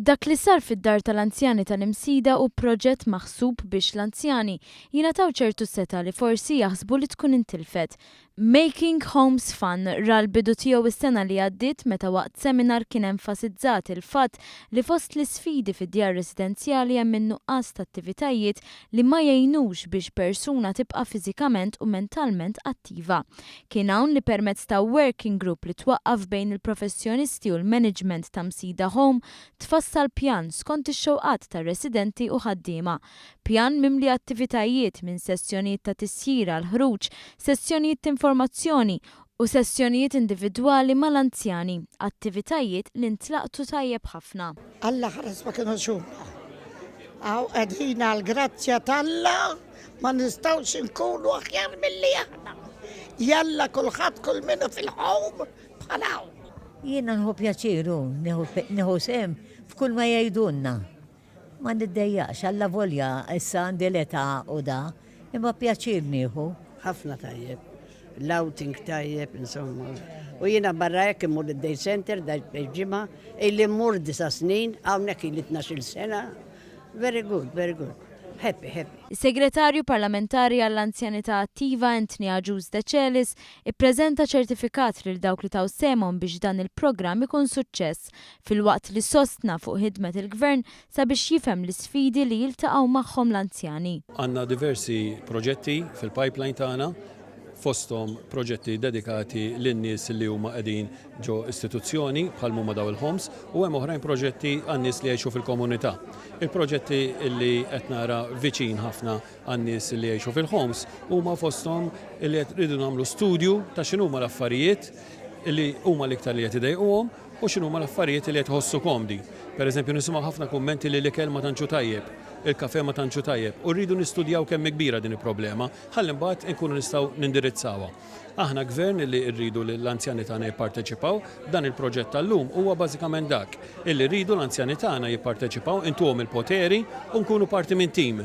Dak li sar fid-dar tal-anzjani tal-Imsida u proġett maħsub biex l-anzjani jingħataw ċertu seta li forsi jaħsbu li tkun intilfet. Making Homes Fun ra l-bidu tiegħu is-sena li għaddiet meta waqt seminar kien enfasizzat il-fatt li fost l-isfidi fid-djar residenzjali hemm in-nuqqas ta' attivitajiet li ma jgħinux biex persuna tibqa' fiżikament u mentalment attiva. Kien hawn li permezz ta' working group li twaqqaf bejn il-professjonisti u l-management ta' Msida Home tfassal pjan skont ix-xewqat tar-residenti u ħaddiema. Pjan mimli attivitajiet minn sessjonijiet ta' tisjira l-ħruġ, sessjonijiet ta' informazzjoni u sessjonijiet individwali mal-anzjani, attivitajiet li ntlaqtu tajjeb ħafna. Alla ħares ma kienu xumma. Għaw għedina l-grazzja talla ma nistawx nkunu aħjar mill-li aħna. Jalla kulħadd kull minnu fil-ħom bħalaw. Jiena nħu pjaċiru, nieħu sem f'kull ma jgħidulna. Ma niddejjaqx alla volja issa għandi l-età u da, imma pjaċir nieħu. Ħafna tajjeb, l-outing tajjeb, insomma. U jiena barra jekk immur id-day center, ġimgħa, illi mmur 9 snin, hawnhekk illi 12 sena. Very good, very good. Happy. Is-Segretarju Parlamentari għall-Anzjanità Attiva Anthony Aġuz De Celis ippreżenta ċertifikat lil dawk li taw semhom biex dan il-programm ikun suċċess filwaqt li sostna fuq ħidmet il-Gvern sabiex jifhem l-isfidi li jiltaqgħu magħhom l-anzjani. Għandna diversi proġetti fil-pipeline tagħna, fosthom proġetti dedikati lin-nies li huma qegħdin ġo istituzzjoni bħal huma daw il-homes u hemm oħrajn proġetti għan-nies li jgħixu fil-komunità. Il-proġetti li qed nara viċin ħafna għan-nies li jgħixu fil-homes huma fosthom li qed ridu nagħmlu studju ta' x'inhuma l-affarijiet li huma l-iktar li qed idejquhom u x'inhuma l-affarijiet li qed iħossu komdi. Pereżempju nisimgħu ħafna kummenti li l-ikel ma tantxu tajjeb, il-kafe ma tantxu tajjeb u rridu nistudjaw kemm kbira din il-problema ħalli mbagħad inkunu nistgħu nindirizzawha. Aħna gvern li rridu li l-anzjani tagħna jipparteċipaw dan il-proġett tal-lum huwa bażikament dak illi rridu l-anzjani tagħna jipparteċipaw intuhom il-poteri u nkunu parti minn tim.